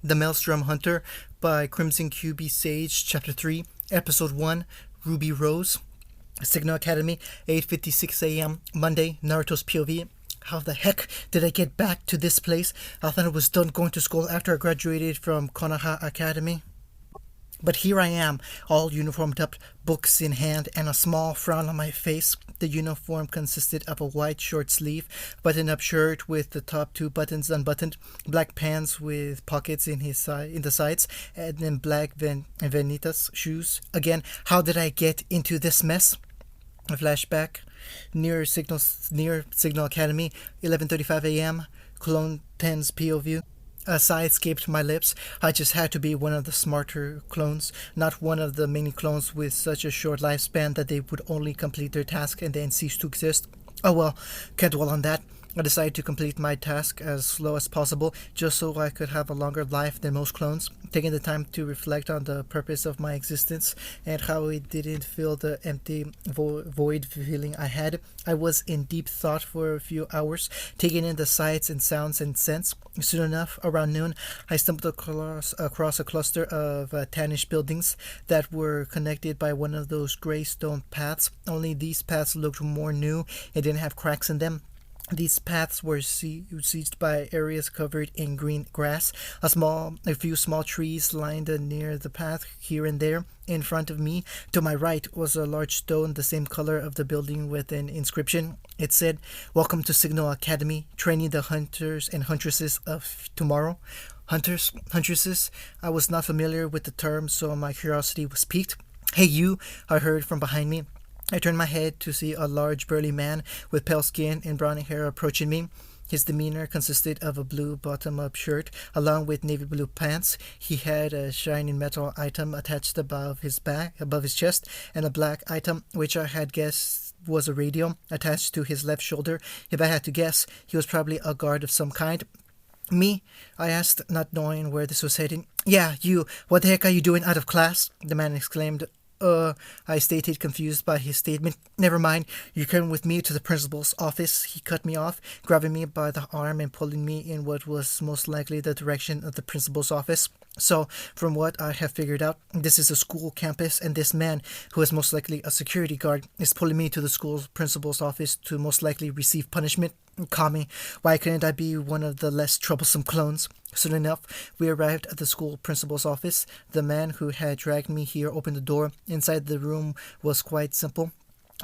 The Maelstrom Hunter by Crimson QB Sage, Chapter 3, Episode 1, Ruby Rose. Signal Academy, 8:56 a.m., Monday, Naruto's POV. How the heck did I get back to this place? I thought I was done going to school after I graduated from Konoha Academy. But here I am, all uniformed up, books in hand, and a small frown on my face. The uniform consisted of a white short sleeve, button-up shirt with the top two buttons unbuttoned, black pants with pockets in the sides, and then black Vanitas shoes. Again, how did I get into this mess? A flashback. Near Signal Academy, 11:35 a.m., Clone 10's POV. A sigh escaped my lips. I just had to be one of the smarter clones, not one of the many clones with such a short lifespan that they would only complete their task and then cease to exist. Oh well, can't dwell on that. I decided to complete my task as slow as possible, just so I could have a longer life than most clones, taking the time to reflect on the purpose of my existence and how it didn't fill the empty void feeling I had. I was in deep thought for a few hours, taking in the sights and sounds and scents. Soon enough, around noon, I stumbled across a cluster of tannish buildings that were connected by one of those gray stone paths, only these paths looked more new and didn't have cracks in them. These paths were seized by areas covered in green grass. A few small trees lined near the path here and there. In front of me, to my right, was a large stone the same color of the building with an inscription. It said, "Welcome to Signal Academy, training the hunters and huntresses of tomorrow." Huntresses? I was not familiar with the term, so my curiosity was piqued. "Hey you," I heard from behind me. I turned my head to see a large burly man with pale skin and brown hair approaching me. His demeanor consisted of a blue bottom-up shirt along with navy blue pants. He had a shining metal item attached above his chest, and a black item, which I had guessed was a radio, attached to his left shoulder. If I had to guess, he was probably a guard of some kind. "Me?" I asked, not knowing where this was heading. "Yeah, you. What the heck are you doing out of class?" the man exclaimed. I stated, confused by his statement. "Never mind, you come with me to the principal's office." He cut me off, grabbing me by the arm and pulling me in what was most likely the direction of the principal's office. So, from what I have figured out, this is a school campus, and this man, who is most likely a security guard, is pulling me to the school's principal's office to most likely receive punishment. Kami, why couldn't I be one of the less troublesome clones? Soon enough, we arrived at the school principal's office. The man who had dragged me here opened the door. Inside the room was quite simple.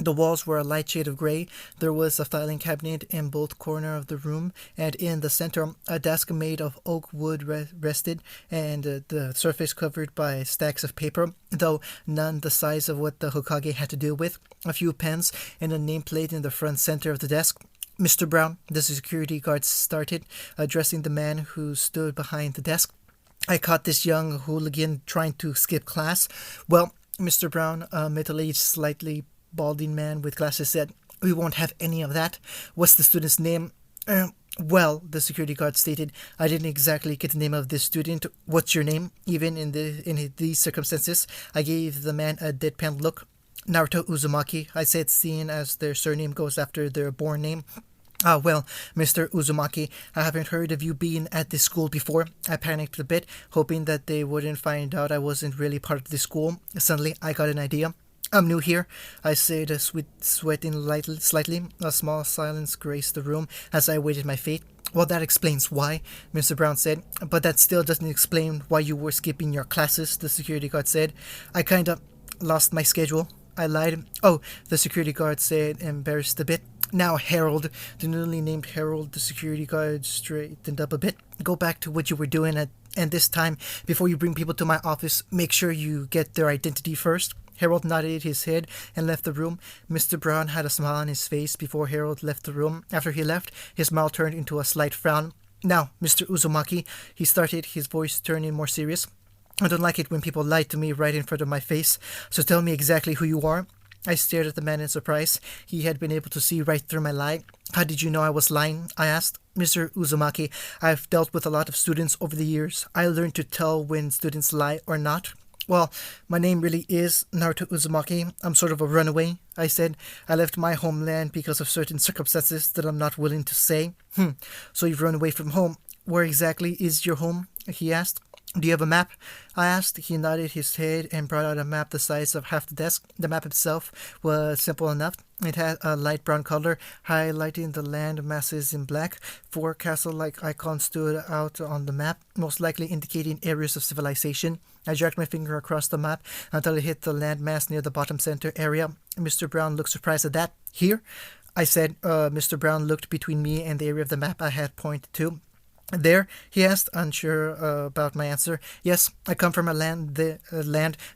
The walls were a light shade of gray. There was a filing cabinet in both corners of the room, and in the center, a desk made of oak wood rested, and the surface covered by stacks of paper, though none the size of what the Hokage had to deal with. A few pens and a nameplate in the front center of the desk. "Mr. Brown," the security guard started, addressing the man who stood behind the desk. I caught this young hooligan trying to skip class. "Well, Mr. Brown," a middle-aged, slightly balding man with glasses said, "we won't have any of that. What's the student's name?" Well," the security guard stated, "I didn't exactly get the name of this student. What's your name?" Even in these circumstances, I gave the man a deadpan look. "Naruto Uzumaki," I said, seeing as their surname goes after their born name. Well, Mr. Uzumaki, I haven't heard of you being at this school before." I panicked a bit, hoping that they wouldn't find out I wasn't really part of the school. Suddenly, I got an idea. "I'm new here," I said, sweating slightly. A small silence graced the room as I awaited my fate. "Well, that explains why," Mr. Brown said. "But that still doesn't explain why you were skipping your classes," the security guard said. "I kinda lost my schedule," I lied. "Oh," the security guard said, embarrassed a bit. "Now, Harold," the newly named Harold, the security guard straightened up a bit. "Go back to what you were doing and this time, before you bring people to my office, make sure you get their identity first." Harold nodded his head and left the room. Mr. Brown had a smile on his face before Harold left the room. After he left, his smile turned into a slight frown. "Now, Mr. Uzumaki," he started, his voice turning more serious. "I don't like it when people lie to me right in front of my face, so tell me exactly who you are." I stared at the man in surprise. He had been able to see right through my lie. "How did you know I was lying?" I asked. "Mr. Uzumaki, I've dealt with a lot of students over the years. I learned to tell when students lie or not." "Well, my name really is Naruto Uzumaki. I'm sort of a runaway," I said. "I left my homeland because of certain circumstances that I'm not willing to say." So you've run away from home. Where exactly is your home?" he asked. Do you have a map? I asked. He nodded his head and brought out a map the size of half the desk. The map itself was simple enough. It had a light brown color, highlighting the land masses in black. Four castle-like icons stood out on the map, most likely indicating areas of civilization. I dragged my finger across the map until it hit the landmass near the bottom center area. Mr. Brown looked surprised at that. Here? I said. Mr. Brown looked between me and the area of the map I had pointed to. There? He asked, unsure about my answer. Yes, I come from a land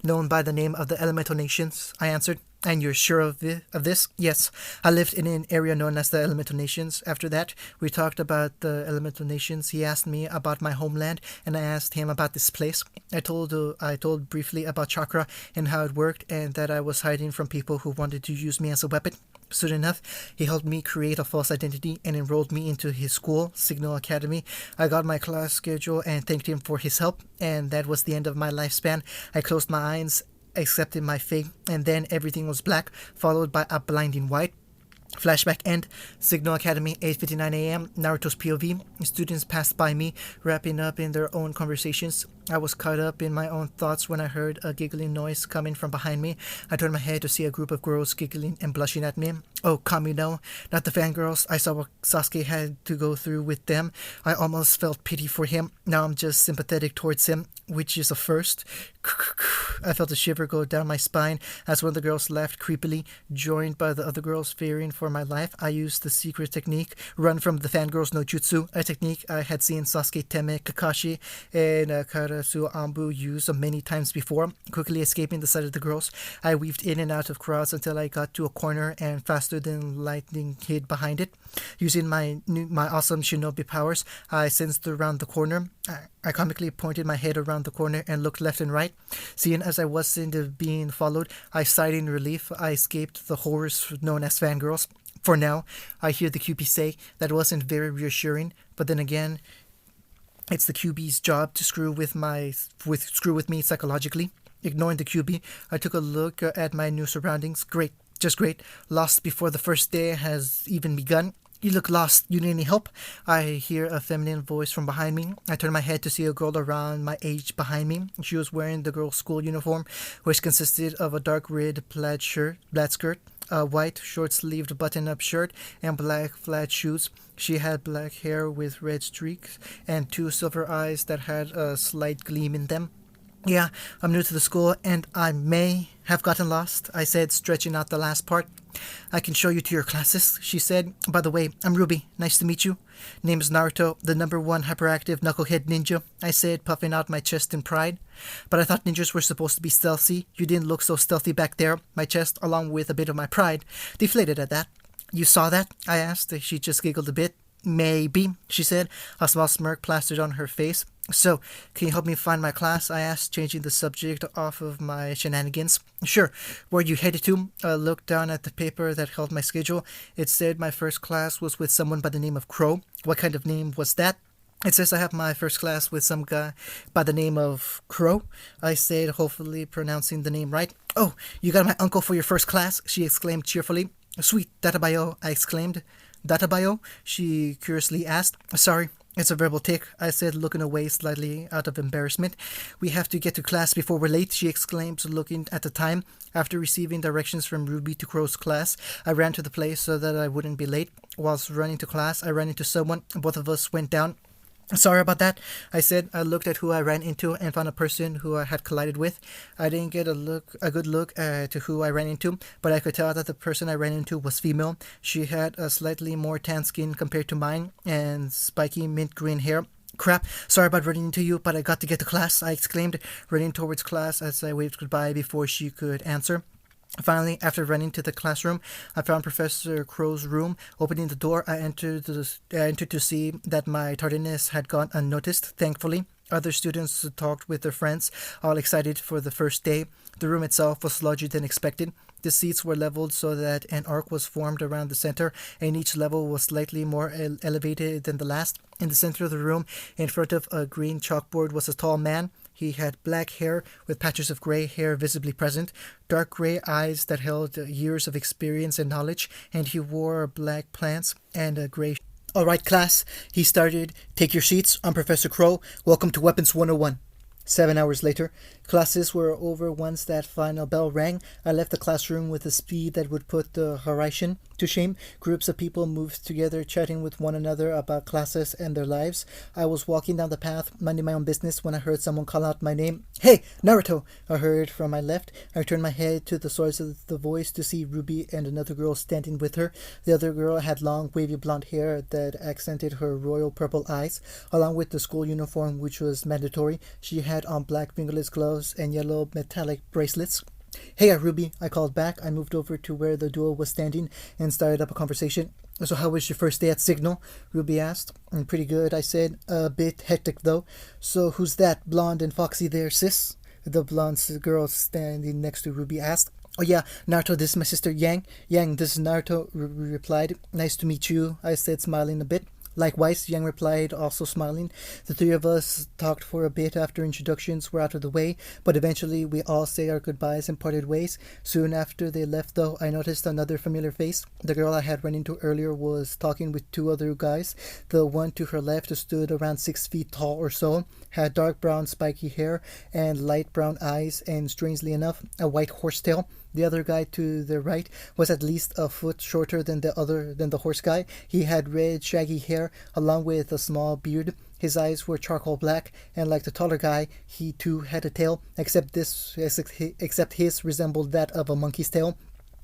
known by the name of the Elemental Nations, I answered. And you're sure of this? Yes. I lived in an area known as the Elemental Nations. After that, we talked about the Elemental Nations. He asked me about my homeland, and I asked him about this place. I told briefly about chakra and how it worked, and that I was hiding from people who wanted to use me as a weapon. Soon enough, he helped me create a false identity and enrolled me into his school, Signal Academy. I got my class schedule and thanked him for his help, and that was the end of my lifespan. I closed my eyes, accepted my fate, and then everything was black, followed by a blinding white. Flashback end. Signal Academy, 8:59 a.m. Naruto's POV. Students passed by me, wrapping up in their own conversations. I was caught up in my own thoughts when I heard a giggling noise coming from behind me. I turned my head to see a group of girls giggling and blushing at me. Oh, come, not the fangirls. I saw what Sasuke had to go through with them. I almost felt pity for him. Now I'm just sympathetic towards him, which is a first. I felt a shiver go down my spine as one of the girls laughed creepily, joined by the other girls fearing for my life. I used the secret technique, run from the fangirls no jutsu, a technique I had seen Sasuke, Teme, Kakashi, and Karasu Ambu use many times before. Quickly escaping the sight of the girls, I weaved in and out of crowds until I got to a corner and faster than lightning hid behind it. Using my awesome shinobi powers, I sensed around the corner. I comically pointed my head around the corner and looked left and right. Seeing as I wasn't being followed, I sighed in relief. I escaped the horrors known as fangirls. For now, I hear the QB say that wasn't very reassuring, but then again, it's the QB's job to screw with me psychologically. Ignoring the QB, I took a look at my new surroundings. Great, just great. Lost before the first day has even begun. You look lost. You need any help? I hear a feminine voice from behind me. I turn my head to see a girl around my age behind me. She was wearing the girl's school uniform, which consisted of a dark red plaid skirt, a white short-sleeved button-up shirt, and black flat shoes. She had black hair with red streaks and two silver eyes that had a slight gleam in them. Yeah, I'm new to the school, and I may have gotten lost, I said, stretching out the last part. I can show you to your classes, she said. By the way, I'm Ruby. Nice to meet you. Name's Naruto, the #1 hyperactive knucklehead ninja, I said, puffing out my chest in pride. But I thought ninjas were supposed to be stealthy. You didn't look so stealthy back there. My chest, along with a bit of my pride, deflated at that. You saw that? I asked. She just giggled a bit. Maybe, she said, a small smirk plastered on her face. So, can you help me find my class? I asked, changing the subject off of my shenanigans. Sure. Where are you headed to? I looked down at the paper that held my schedule. It said my first class was with someone by the name of Crow. What kind of name was that? It says I have my first class with some guy by the name of Crow, I said, hopefully pronouncing the name right. Oh, you got my uncle for your first class, she exclaimed cheerfully. Sweet, Databayo, I exclaimed. Databayo? She curiously asked. Sorry, it's a verbal tick, I said, looking away slightly out of embarrassment. We have to get to class before we're late, she exclaimed, looking at the time. After receiving directions from Ruby to Crow's class, I ran to the place so that I wouldn't be late. Whilst running to class, I ran into someone. Both of us went down. Sorry about that, I said. I looked at who I ran into and found a person who I had collided with. I didn't get a good look to who I ran into, but I could tell that the person I ran into was female. She had a slightly more tan skin compared to mine and spiky mint green hair. Crap, sorry about running into you, but I got to get to class, I exclaimed, running towards class as I waved goodbye before she could answer. Finally, after running to the classroom, I found Professor Crow's room. Opening the door, I entered to see that my tardiness had gone unnoticed, thankfully. Other students talked with their friends, all excited for the first day. The room itself was larger than expected. The seats were leveled so that an arc was formed around the center, and each level was slightly more elevated than the last. In the center of the room, in front of a green chalkboard, was a tall man. He had black hair with patches of gray hair visibly present, dark gray eyes that held years of experience and knowledge, and he wore black pants and a gray... All right, class, he started. Take your seats. I'm Professor Crow. Welcome to Weapons 101. 7 hours later, classes were over once that final bell rang. I left the classroom with a speed that would put the Harishan to shame. Groups of people moved together, chatting with one another about classes and their lives. I was walking down the path, minding my own business, when I heard someone call out my name. "Hey, Naruto!" I heard from my left. I turned my head to the source of the voice to see Ruby and another girl standing with her. The other girl had long, wavy blonde hair that accented her royal purple eyes, along with the school uniform, which was mandatory. She had on black fingerless gloves and yellow metallic bracelets. "Hey, Ruby," I called back. I moved over to where the duo was standing and started up a conversation. "So how was your first day at Signal?" Ruby asked. "Pretty good," I said. "A bit hectic, though." "So who's that blonde and foxy there, sis?" The blonde girl standing next to Ruby asked. "Oh yeah, Naruto, this is my sister Yang." "Yang, this is Naruto," Ruby replied. "Nice to meet you," I said, smiling a bit. "Likewise," Yang replied, also smiling. The three of us talked for a bit after introductions were out of the way, but eventually we all said our goodbyes and parted ways. Soon after they left, though, I noticed another familiar face. The girl I had run into earlier was talking with two other guys. The one to her left, who stood around 6 feet tall or so, had dark brown spiky hair and light brown eyes and, strangely enough, a white horsetail. The other guy to the right was at least a foot shorter than the horse guy. He had red, shaggy hair, along with a small beard. His eyes were charcoal black, and like the taller guy, he too had a tail, except his resembled that of a monkey's tail.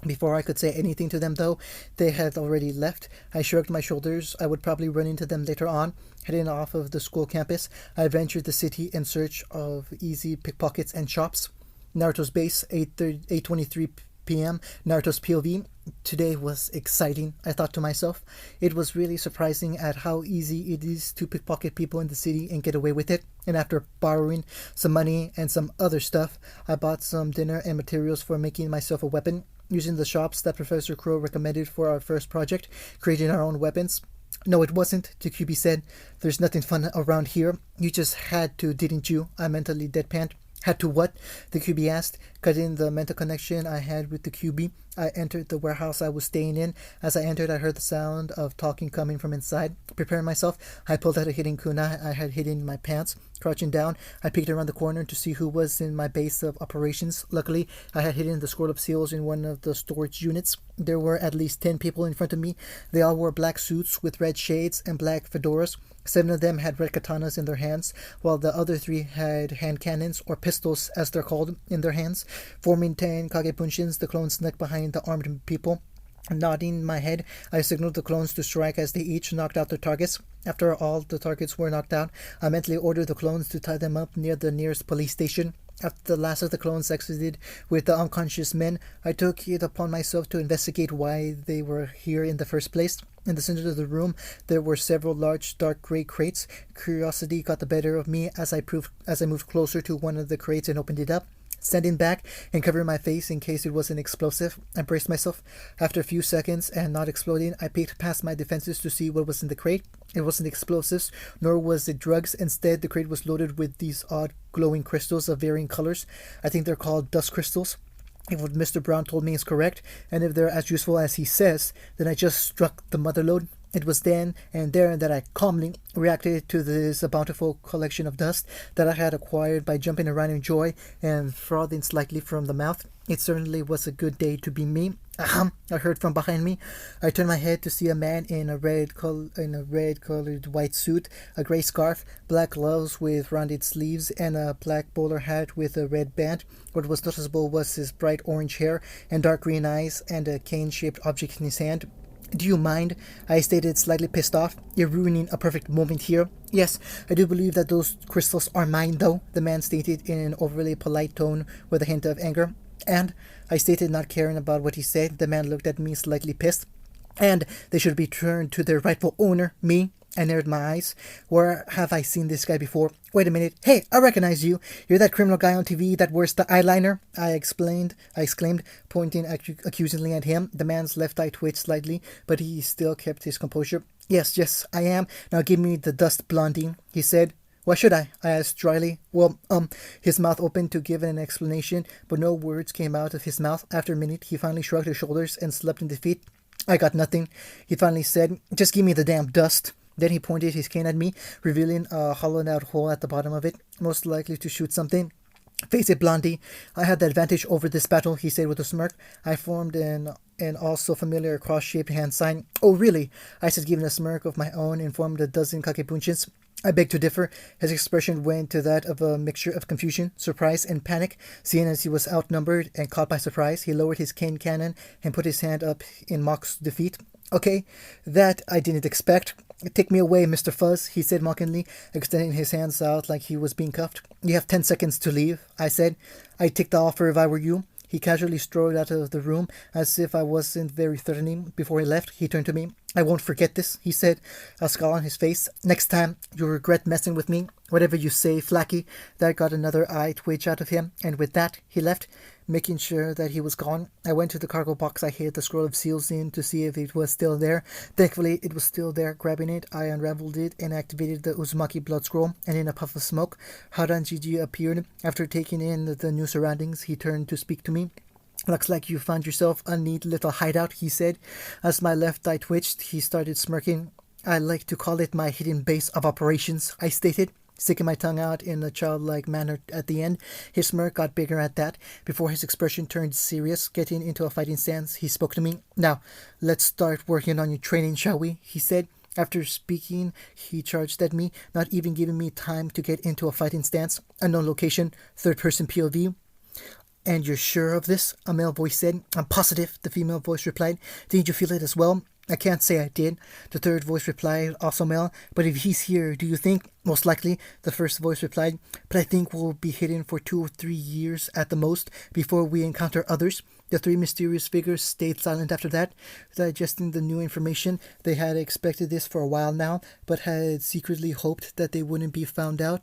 Before I could say anything to them, though, they had already left. I shrugged my shoulders. I would probably run into them later on. Heading off of the school campus, I ventured the city in search of easy pickpockets and shops. Naruto's base, 8:23 p.m. Naruto's POV. Today was exciting, I thought to myself. It was really surprising at how easy it is to pickpocket people in the city and get away with it. And after borrowing some money and some other stuff, I bought some dinner and materials for making myself a weapon, using the shops that Professor Crow recommended for our first project, creating our own weapons. "No, it wasn't," QB said. "There's nothing fun around here. You just had to, didn't you?" I mentally deadpanned. "Had to what?" the QB asked, cutting the mental connection I had with the QB. I entered the warehouse I was staying in. As I entered, I heard the sound of talking coming from inside. Preparing myself, I pulled out a hidden kunai I had hidden in my pants. Crouching down, I peeked around the corner to see who was in my base of operations. Luckily, I had hidden the scroll of seals in one of the storage units. There were at least 10 people in front of me. They all wore black suits with red shades and black fedoras. 7 of them had red katanas in their hands, while the other 3 had hand cannons, or pistols as they're called, in their hands. Forming 10 kagebunshin, the clones snuck behind the armed people. Nodding my head, I signaled the clones to strike as they each knocked out their targets. After all the targets were knocked out, I mentally ordered the clones to tie them up near the nearest police station. After the last of the clones exited with the unconscious men, I took it upon myself to investigate why they were here in the first place. In the center of the room, there were several large, dark gray crates. Curiosity got the better of me as I moved closer to one of the crates and opened it up. Standing back and covering my face in case it was an explosive, I braced myself. After a few seconds and not exploding, I peeked past my defenses to see what was in the crate. It wasn't explosives, nor was it drugs. Instead, the crate was loaded with these odd glowing crystals of varying colors. I think they're called dust crystals. If what Mr. Brown told me is correct, and if they're as useful as he says, then I just struck the mother lode. It was then and there that I calmly reacted to this bountiful collection of dust that I had acquired by jumping around in joy and frothing slightly from the mouth. It certainly was a good day to be me. Ahem! I heard from behind me. I turned my head to see a man in a red-colored white suit, a gray scarf, black gloves with rounded sleeves, and a black bowler hat with a red band. What was noticeable was his bright orange hair and dark green eyes and a cane-shaped object in his hand. "Do you mind?" I stated, slightly pissed off. "You're ruining a perfect moment here." "Yes, I do believe that those crystals are mine, though," the man stated in an overly polite tone with a hint of anger. "And," I stated, not caring about what he said. The man looked at me, slightly pissed. "And they should be returned to their rightful owner, me." I narrowed my eyes. Where have I seen this guy before? "Wait a minute. Hey, I recognize you. You're that criminal guy on TV that wears the eyeliner," I exclaimed, pointing accusingly at him. The man's left eye twitched slightly, but he still kept his composure. Yes, I am. Now give me the dust, Blondie," he said. "Why should I?" I asked dryly. His mouth opened to give an explanation, but no words came out of his mouth. After a minute, he finally shrugged his shoulders and slept in defeat. "I got nothing," he finally said. "Just give me the damn dust." Then he pointed his cane at me, revealing a hollowed-out hole at the bottom of it. most likely to shoot something. Face it, Blondie. I had the advantage over this battle, he said with a smirk. I formed an also familiar cross-shaped hand sign. Oh, really? I said, giving a smirk of my own, and formed a dozen kakebunshin. I beg to differ. His expression went to that of a mixture of confusion, surprise, and panic. Seeing as he was outnumbered and caught by surprise, he lowered his cane cannon and put his hand up in mock defeat. Okay, that I didn't expect. Take me away, Mr. Fuzz, he said mockingly, extending his hands out like he was being cuffed. You have 10 seconds to leave, I said. I'd take the offer if I were you. He casually strode out of the room as if I wasn't very threatening. Before he left, he turned to me. I won't forget this, he said, a scowl on his face. Next time, you'll regret messing with me. Whatever you say, Flacky. That got another eye twitch out of him, and with that, he left, making sure that he was gone. I went to the cargo box I hid the scroll of seals in to see if it was still there. Thankfully, it was still there. Grabbing it, I unraveled it and activated the Uzumaki blood scroll, and in a puff of smoke, Haranjiji appeared. After taking in the new surroundings, he turned to speak to me. Looks like you found yourself a neat little hideout, he said. As my left eye twitched, he started smirking. I like to call it my hidden base of operations, I stated, sticking my tongue out in a childlike manner at the end. His smirk got bigger at that. Before his expression turned serious, getting into a fighting stance, he spoke to me. Now, let's start working on your training, shall we? He said. After speaking, he charged at me, not even giving me time to get into a fighting stance. Unknown location, third-person POV. And you're sure of this? A male voice said. I'm positive, the female voice replied. Didn't you feel it as well? I can't say I did. The third voice replied, also male. But if he's here, do you think? Most likely, the first voice replied. But I think we'll be hidden for 2 or 3 years at the most before we encounter others. The three mysterious figures stayed silent after that, digesting the new information. They had expected this for a while now, but had secretly hoped that they wouldn't be found out.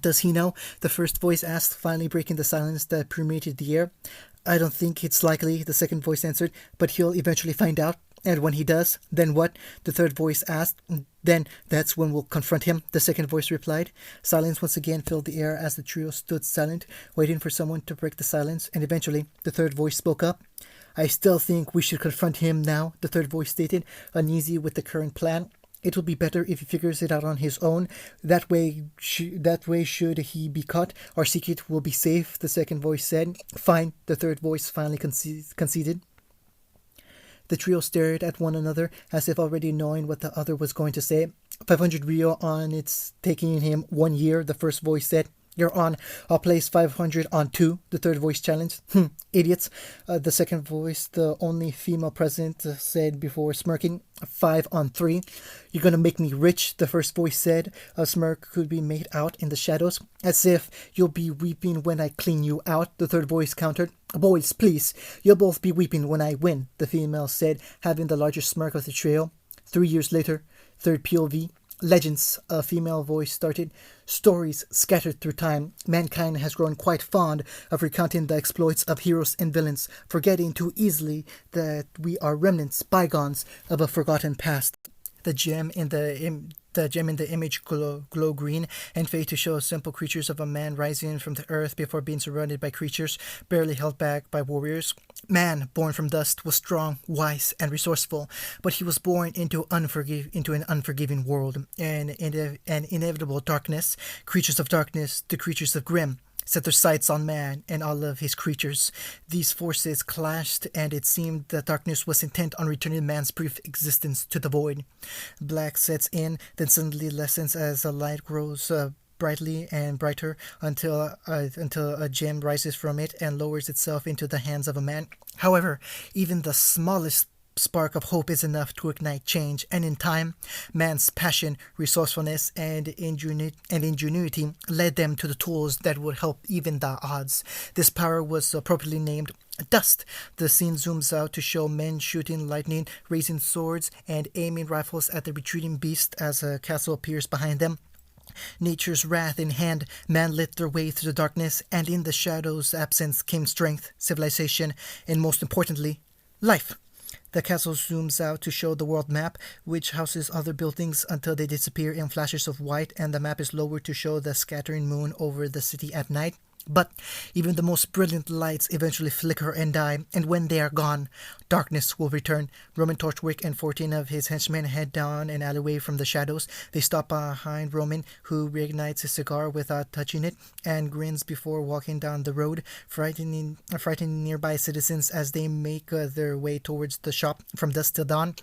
Does he know? The first voice asked, finally breaking the silence that permeated the air. I don't think it's likely, the second voice answered, but he'll eventually find out. And when he does, then what? The third voice asked. Then that's when we'll confront him, the second voice replied. Silence once again filled the air as the trio stood silent, waiting for someone to break the silence, and eventually the third voice spoke up. I still think we should confront him now, the third voice stated, uneasy with the current plan. It will be better if he figures it out on his own. That way, should he be caught, our secret will be safe, the second voice said. Fine, the third voice finally conceded. The trio stared at one another, as if already knowing what the other was going to say. 500 Rio on it's taking him 1 year, the first voice said. You're on. I'll place 500 on 2, the third voice challenged. Idiots. The second voice, the only female present, said before smirking. 5 on 3. You're gonna make me rich, the first voice said. A smirk could be made out in the shadows. As if you'll be weeping when I clean you out, the third voice countered. Boys, please. You'll both be weeping when I win, the female said, having the largest smirk of the trio. 3 years later, third POV. Legends, a female voice started. Stories scattered through time. Mankind has grown quite fond of recounting the exploits of heroes and villains, forgetting too easily that we are remnants, bygones of a forgotten past. The gem in the image glow green and fade to show simple creatures of a man rising from the earth before being surrounded by creatures barely held back by warriors. Man, born from dust, was strong, wise, and resourceful, but he was born into an unforgiving world, and an inevitable darkness. Creatures of darkness, the creatures of Grimm, set their sights on man and all of his creatures. These forces clashed, and it seemed that darkness was intent on returning man's brief existence to the void. Black sets in, then suddenly lessens as the light grows brightly and brighter until a gem rises from it and lowers itself into the hands of a man. However, even the smallest spark of hope is enough to ignite change, and in time, man's passion, resourcefulness, and ingenuity led them to the tools that would help even the odds. This power was appropriately named Dust. The scene zooms out to show men shooting lightning, raising swords, and aiming rifles at the retreating beast as a castle appears behind them. Nature's wrath in hand, man lit their way through the darkness, and in the shadow's absence came strength, civilization, and most importantly, life. The castle zooms out to show the world map, which houses other buildings until they disappear in flashes of white, and the map is lowered to show the scattering moon over the city at night. But even the most brilliant lights eventually flicker and die, and when they are gone, darkness will return. Roman Torchwick and 14 of his henchmen head down an alleyway from the shadows. They stop behind Roman, who reignites his cigar without touching it, and grins before walking down the road, frightening nearby citizens as they make their way towards the shop from dusk till dawn.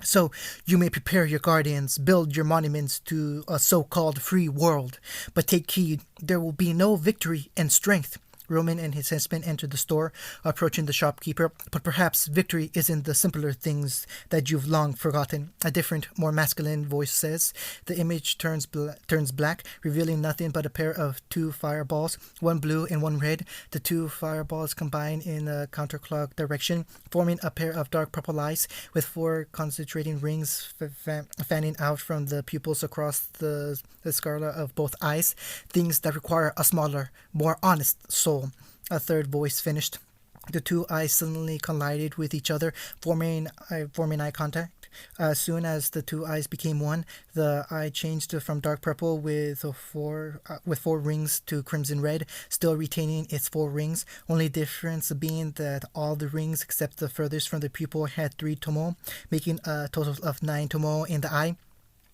So you may prepare your guardians, build your monuments to a so-called free world, but take heed, there will be no victory and strength. Roman and his henchmen enter the store, approaching the shopkeeper, but perhaps victory is in the simpler things that you've long forgotten. A different, more masculine voice says. The image turns black, revealing nothing but a pair of two fireballs, one blue and one red. The two fireballs combine in a counterclock direction, forming a pair of dark purple eyes with four concentrating rings fanning out from the pupils across the scala of both eyes, things that require a smaller, more honest soul. A third voice finished. The two eyes suddenly collided with each other, forming eye contact. As soon as the two eyes became one, the eye changed from dark purple with four rings to crimson red, still retaining its four rings. Only difference being that all the rings except the furthest from the pupil had 3 tomo, making a total of 9 tomo in the eye.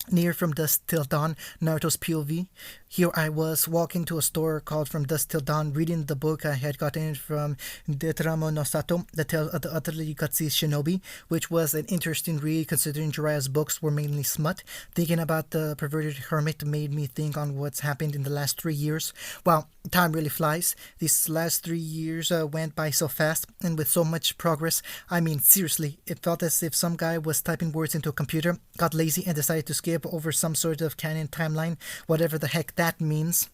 Near From Dusk Till Dawn, Naruto's POV. Here I was, walking to a store called From Dusk Till Dawn, reading the book I had gotten from Detramo no Sato, The Tale of the Utterly Gutsy Shinobi, which was an interesting read considering Jiraiya's books were mainly smut. Thinking about the perverted hermit made me think on what's happened in the last 3 years. Wow, time really flies. These last 3 years went by so fast, and with so much progress. I mean, seriously, it felt as if some guy was typing words into a computer, got lazy, and decided to skip over some sort of canon timeline, whatever the heck that means.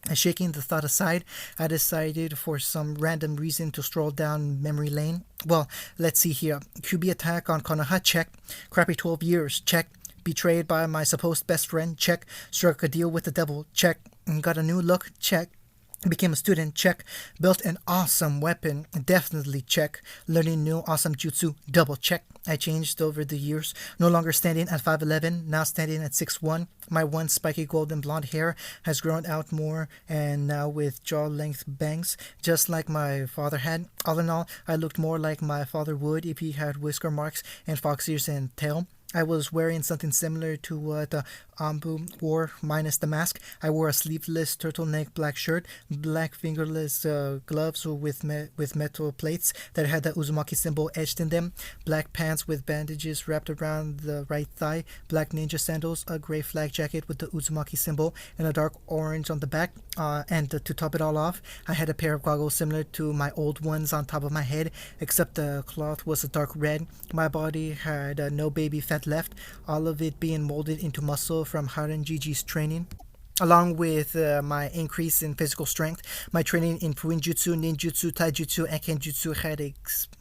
And shaking the thought aside, I decided for some random reason to stroll down memory lane. Well, let's see here. QB attack on Konoha, check. Crappy 12 years, check. Betrayed by my supposed best friend, check. Struck a deal with the devil, check. Got a new look, check. Became a student, check. Built an awesome weapon, definitely check. Learning new awesome jutsu, double check. I changed over the years, no longer standing at 5'11", now standing at 6'1". My once spiky golden blonde hair has grown out more, and now with jaw-length bangs, just like my father had. All in all, I looked more like my father would if he had whisker marks and fox ears and tail. I was wearing something similar to what Ambu wore, minus the mask. I wore a sleeveless turtleneck black shirt, black fingerless gloves with metal plates that had the Uzumaki symbol etched in them, black pants with bandages wrapped around the right thigh, black ninja sandals, a gray flag jacket with the Uzumaki symbol, and a dark orange on the back. And to top it all off, I had a pair of goggles similar to my old ones on top of my head, except the cloth was a dark red. My body had no baby fat left, all of it being molded into muscle from Haranjiji's training. Along with my increase in physical strength, my training in Fuinjutsu, Ninjutsu, Taijutsu, and Kenjutsu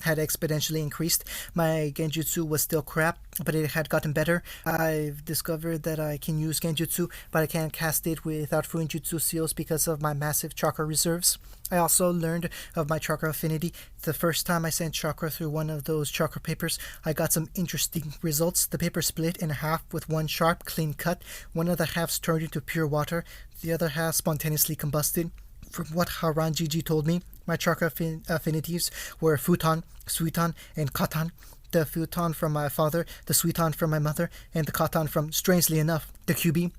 had exponentially increased. My Genjutsu was still crap, but it had gotten better. I've discovered that I can use Genjutsu, but I can't cast it without Fuinjutsu seals because of my massive chakra reserves. I also learned of my chakra affinity. The first time I sent chakra through one of those chakra papers, I got some interesting results. The paper split in half with one sharp, clean cut. One of the halves turned into pure water. The other half spontaneously combusted. From what Haranjiji told me, my chakra affinities were futon, suiton, and katan. The futon from my father, the suiton from my mother, and the katan from, strangely enough, the QB.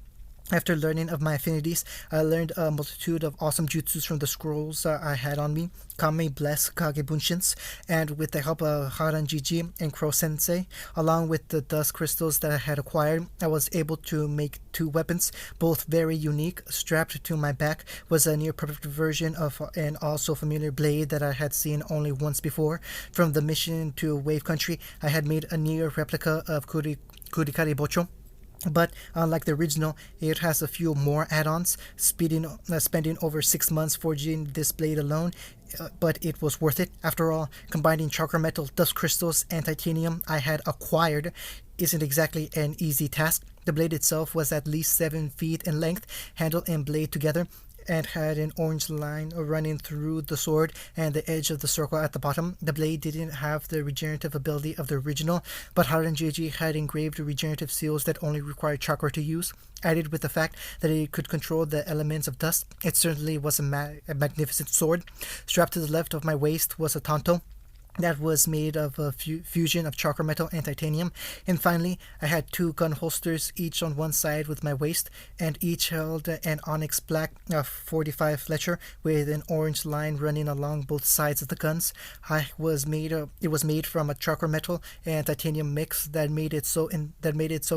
After learning of my affinities, I learned a multitude of awesome jutsus from the scrolls I had on me, Kame Bless Kagebunshins, and with the help of Haranjiji and Crow Sensei, along with the dust crystals that I had acquired, I was able to make 2 weapons, both very unique. Strapped to my back was a near-perfect version of an also familiar blade that I had seen only once before. From the mission to Wave Country, I had made a near replica of Kurikari Bocho. But unlike the original, it has a few more add-ons, spending over 6 months forging this blade alone, but it was worth it. After all, combining chakra metal, dust crystals, and titanium I had acquired isn't exactly an easy task. The blade itself was at least 7 feet in length, handle and blade together, and had an orange line running through the sword and the edge of the circle at the bottom. The blade didn't have the regenerative ability of the original, but Haranjeji had engraved regenerative seals that only required chakra to use. Added with the fact that it could control the elements of dust, it certainly was a magnificent sword. Strapped to the left of my waist was a tanto that was made of a fusion of chakra metal and titanium. And finally, I had two gun holsters, each on one side with my waist, and each held an onyx black 45 Fletcher with an orange line running along both sides of the guns. It was made from a chakra metal and titanium mix that made it so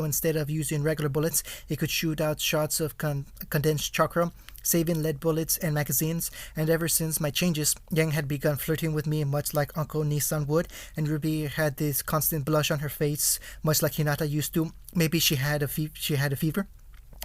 instead of using regular bullets, it could shoot out shots of condensed chakra, saving lead bullets and magazines. And ever since my changes, Yang had begun flirting with me much like Uncle Nissan would, and Ruby had this constant blush on her face, much like Hinata used to. Maybe she had a fever.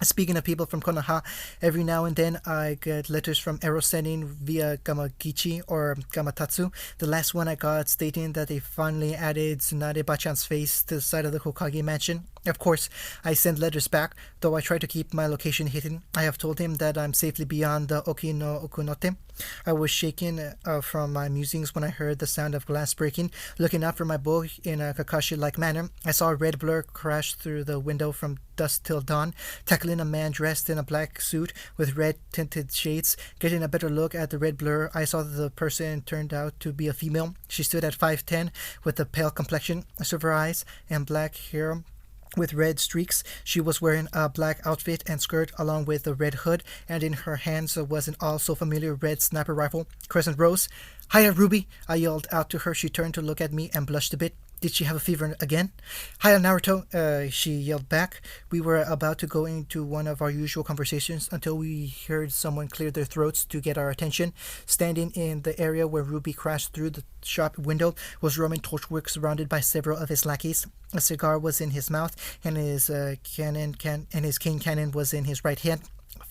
Speaking of people from Konoha, every now and then I get letters from Ero sending via Gamagichi or Gamatatsu. The last one I got stating that they finally added Tsunade Bachan's face to the side of the Hokage mansion. Of course, I send letters back, though I try to keep my location hidden. I have told him that I'm safely beyond the Oki no Okunote. I was shaken from my musings when I heard the sound of glass breaking. Looking out for my book in a Kakashi-like manner, I saw a red blur crash through the window from dusk till dawn, tackling a man dressed in a black suit with red-tinted shades. Getting a better look at the red blur, I saw that the person turned out to be a female. She stood at 5'10", with a pale complexion, silver eyes, and black hair with red streaks. She was wearing a black outfit and skirt along with a red hood, and in her hands was an all-so-familiar red sniper rifle. Crescent Rose. "Hiya, Ruby!" I yelled out to her. She turned to look at me and blushed a bit. Did she have a fever again? "Hiya, Naruto," she yelled back. We were about to go into one of our usual conversations until we heard someone clear their throats to get our attention. Standing in the area where Ruby crashed through the shop window was Roman Torchwick, surrounded by several of his lackeys. A cigar was in his mouth, and his cane cannon was in his right hand.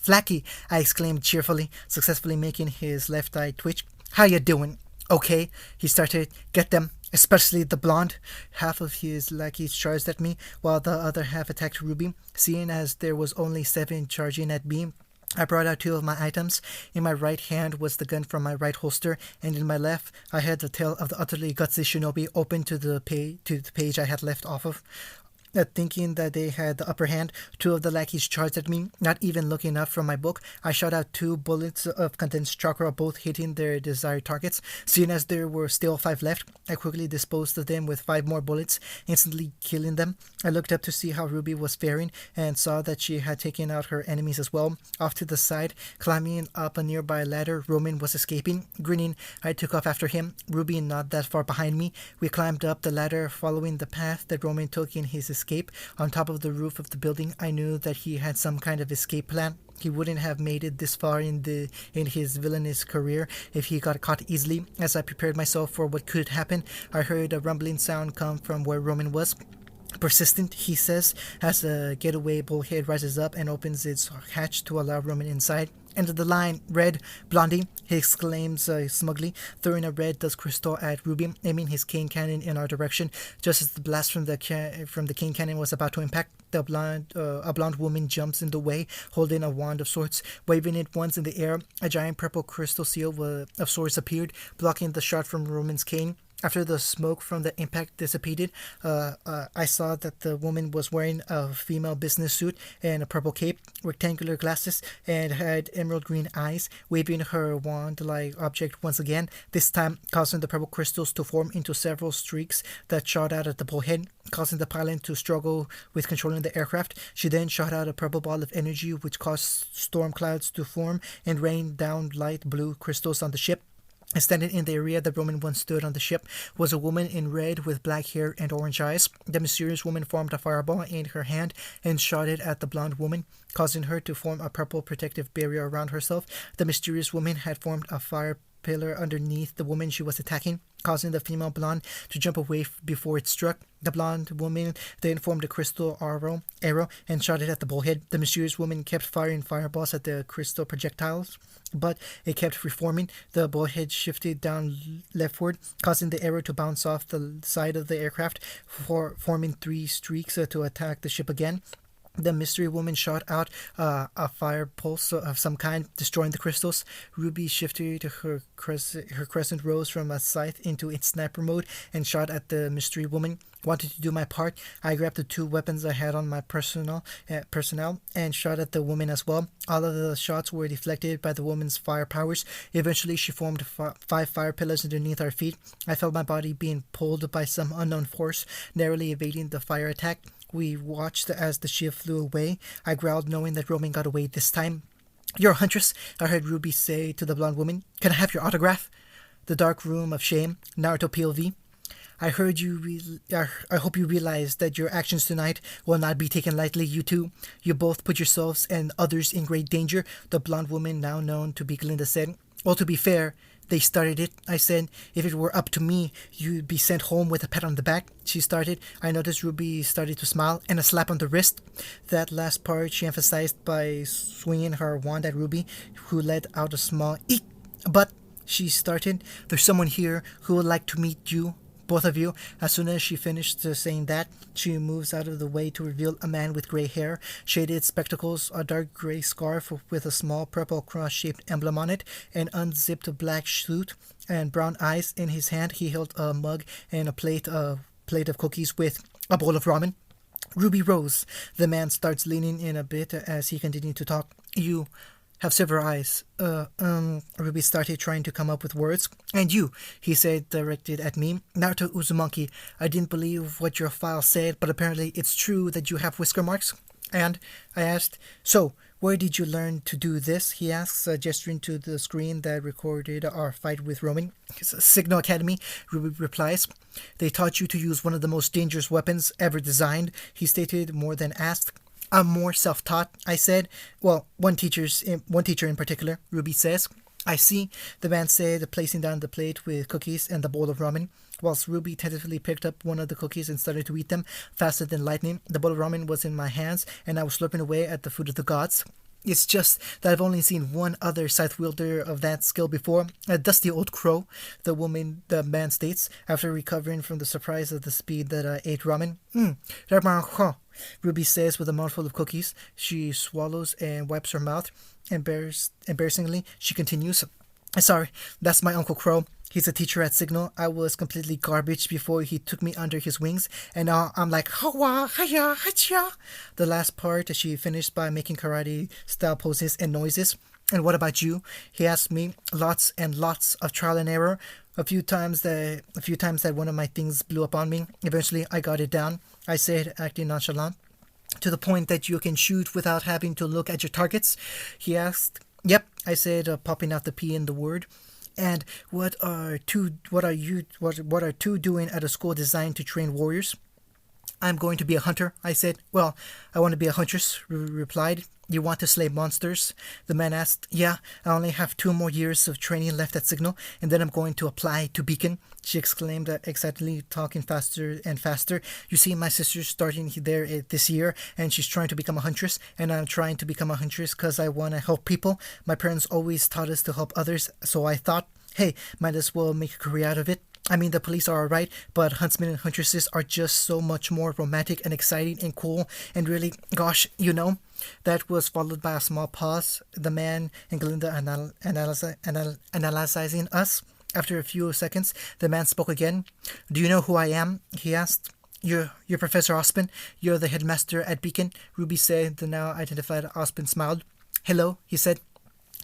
"Flacky!" I exclaimed cheerfully, successfully making his left eye twitch. "How you doing?" "Okay," he started. "Get them, especially the blonde." Half of his lackeys charged at me, while the other half attacked Ruby. Seeing as there was only 7 charging at me, I brought out 2 of my items. In my right hand was the gun from my right holster, and in my left I had the tale of the utterly gutsy shinobi open to the page I had left off of. Thinking that they had the upper hand, 2 of the lackeys charged at me. Not even looking up from my book, I shot out 2 bullets of condensed chakra, both hitting their desired targets. Seeing as there were still 5 left, I quickly disposed of them with 5 more bullets, instantly killing them. I looked up to see how Ruby was faring, and saw that she had taken out her enemies as well. Off to the side, climbing up a nearby ladder, Roman was escaping. Grinning, I took off after him, Ruby not that far behind me. We climbed up the ladder, following the path that Roman took in his escape. On top of the roof of the building, I knew that he had some kind of escape plan. He wouldn't have made it this far in his villainous career if he got caught easily. As I prepared myself for what could happen, I heard a rumbling sound come from where Roman was. "Persistent," he says, as a getaway bullhead rises up and opens its hatch to allow Roman inside. "End of the line, Red, Blondie," he exclaims smugly, throwing a red dust crystal at Ruby, aiming his cane cannon in our direction. Just as the blast from the cane cannon was about to impact, a blonde woman jumps in the way, holding a wand of sorts. Waving it once in the air, a giant purple crystal seal of sorts appeared, blocking the shot from Roman's cane. After the smoke from the impact dissipated, I saw that the woman was wearing a female business suit and a purple cape, rectangular glasses, and had emerald green eyes, waving her wand-like object once again, this time causing the purple crystals to form into several streaks that shot out at the bullhead, causing the pilot to struggle with controlling the aircraft. She then shot out a purple ball of energy, which caused storm clouds to form and rained down light blue crystals on the ship. Standing in the area that Roman once stood on the ship was a woman in red with black hair and orange eyes. The mysterious woman formed a fireball in her hand and shot it at the blonde woman, causing her to form a purple protective barrier around herself. The mysterious woman had formed a fire pillar underneath the woman she was attacking, causing the female blonde to jump away before it struck. The blonde woman then formed a crystal arrow and shot it at the bullhead. The mysterious woman kept firing fireballs at the crystal projectiles, but it kept reforming. The bullhead shifted down leftward, causing the arrow to bounce off the side of the aircraft, forming 3 streaks to attack the ship again. The mystery woman shot out a fire pulse of some kind, destroying the crystals. Ruby shifted her crescent rose from a scythe into its sniper mode and shot at the mystery woman. Wanted to do my part. I grabbed the two weapons I had on my personnel and shot at the woman as well. All of the shots were deflected by the woman's fire powers. Eventually, she formed five fire pillars underneath our feet. I felt my body being pulled by some unknown force, narrowly evading the fire attack. We watched as the shield flew away. I growled, knowing that Roman got away this time. "You're a huntress," I heard Ruby say to the blonde woman. "Can I have your autograph?" The dark room of shame. Naruto POV. I heard I hope you realize that your actions tonight will not be taken lightly, you two. You both put yourselves and others in great danger, the blonde woman, now known to be Glinda, said. "Well, to be fair, they started it," I said. "If it were up to me, you'd be sent home with a pat on the back," she started. I noticed Ruby started to smile, and a slap on the wrist. That last part she emphasized by swinging her wand at Ruby, who let out a small eek. "But," she started, "there's someone here who would like to meet you, both of you." As soon as she finished saying that, she moves out of the way to reveal a man with gray hair, shaded spectacles, a dark gray scarf with a small purple cross-shaped emblem on it, an unzipped black suit, and brown eyes. In his hand, he held a mug and a plate of cookies with a bowl of ramen. "Ruby Rose." The man starts leaning in a bit as he continued to talk. "You have several eyes." Ruby started trying to come up with words. "And you," he said, directed at me. "Naruto Uzumaki. I didn't believe what your file said, but apparently it's true that you have whisker marks." "And?" I asked. "So, where did you learn to do this?" he asks, gesturing to the screen that recorded our fight with Roman. "Signal Academy," Ruby replies. "They taught you to use one of the most dangerous weapons ever designed," he stated, more than asked. "I'm more self-taught," I said. "Well, one teacher in particular," Ruby says. "I see," the man said, placing down the plate with cookies and the bowl of ramen, whilst Ruby tentatively picked up one of the cookies and started to eat them faster than lightning. The bowl of ramen was in my hands, and I was slurping away at the food of the gods. It's just that I've only seen one other scythe wielder of that skill before, a dusty old crow, the man states, after recovering from the surprise of the speed that I ate ramen. Ruby says with a mouthful of cookies. She swallows and wipes her mouth. Embarrassingly, she continues. "Sorry, that's my Uncle Crow. He's a teacher at Signal. I was completely garbage before he took me under his wings, and now I'm like, hawa, haya, hacha." The last part she finished by making karate-style poses and noises. "And what about you?" he asked me. "Lots and lots of trial and error. A few times that one of my things blew up on me. Eventually, I got it down," I said, acting nonchalant. "To the point that you can shoot without having to look at your targets?" he asked. "Yep," I said, popping out the P in the word. "And what are two doing at a school designed to train warriors?" "I'm going to be a hunter," I said. "Well, I want to be a huntress," replied. "You want to slay monsters?" the man asked. "Yeah, I only have 2 more years of training left at Signal, and then I'm going to apply to Beacon," she exclaimed, excitedly, talking faster and faster. "You see, my sister's starting there this year, and she's trying to become a huntress, and I'm trying to become a huntress because I want to help people. My parents always taught us to help others, so I thought, hey, might as well make a career out of it. I mean, the police are alright, but huntsmen and huntresses are just so much more romantic and exciting and cool, and really, gosh, you know." That was followed by a small pause, the man and Glinda analyzing us. After a few seconds, the man spoke again. "Do you know who I am?" he asked. You're Professor Ospen. You're the headmaster at Beacon," Ruby said. The now identified Ospen smiled. "Hello," he said.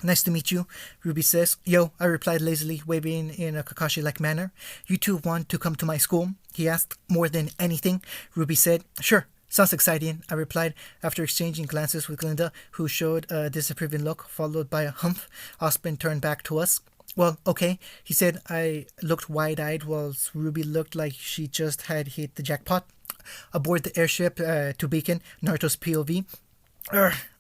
"Nice to meet you," Ruby says. "Yo," I replied lazily, waving in a Kakashi-like manner. "You two want to come to my school?" he asked. "More than anything," Ruby said. "Sure, sounds exciting," I replied, after exchanging glances with Glinda, who showed a disapproving look, followed by a humph. Ospen turned back to us. "Well, okay," he said. I looked wide-eyed, whilst Ruby looked like she just had hit the jackpot. Aboard the airship to Beacon, Naruto's POV.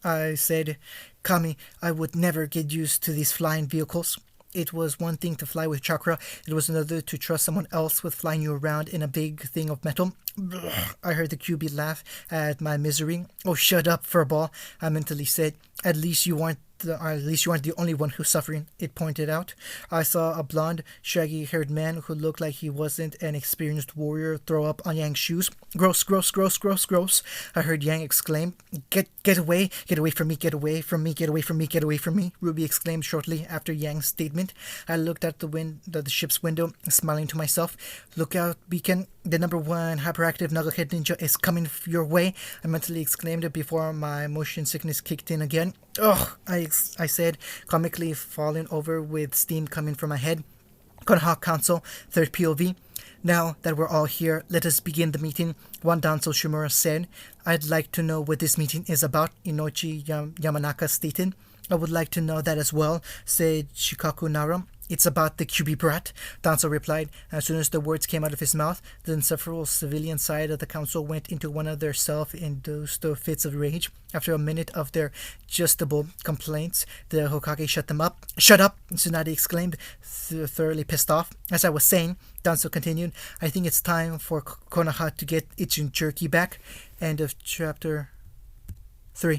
I said, "Kami, I would never get used to these flying vehicles." It was one thing to fly with chakra, it was another to trust someone else with flying you around in a big thing of metal. I heard the QB laugh at my misery. "Oh, shut up, furball," I mentally said. "At least you aren't at least you aren't the only one who's suffering, it pointed out. I saw a blonde, shaggy-haired man who looked like he wasn't an experienced warrior throw up on Yang's shoes. Gross, gross, gross, gross, gross, I heard Yang exclaim. Get away from me, get away from me, get away from me, get away from me, Ruby exclaimed shortly after Yang's statement. I looked at the ship's window, smiling to myself. Look out, Beacon. The number one hyperactive knucklehead ninja is coming your way, I mentally exclaimed before my motion sickness kicked in again. Ugh, I said, comically falling over with steam coming from my head. Konoha Council, third POV. Now that we're all here, let us begin the meeting, one Danzo Shimura said. I'd like to know what this meeting is about, Inochi Yamanaka stated. I would like to know that as well, said Shikaku Nara. It's about the QB brat, Danzo replied. As soon as the words came out of his mouth, then several civilian side of the council went into one of their self-induced fits of rage. After a minute of their justable complaints, the Hokage shut them up. Shut up! Tsunade exclaimed, thoroughly pissed off. As I was saying, Danzo continued, I think it's time for Konoha to get its jerky back. End of chapter 3.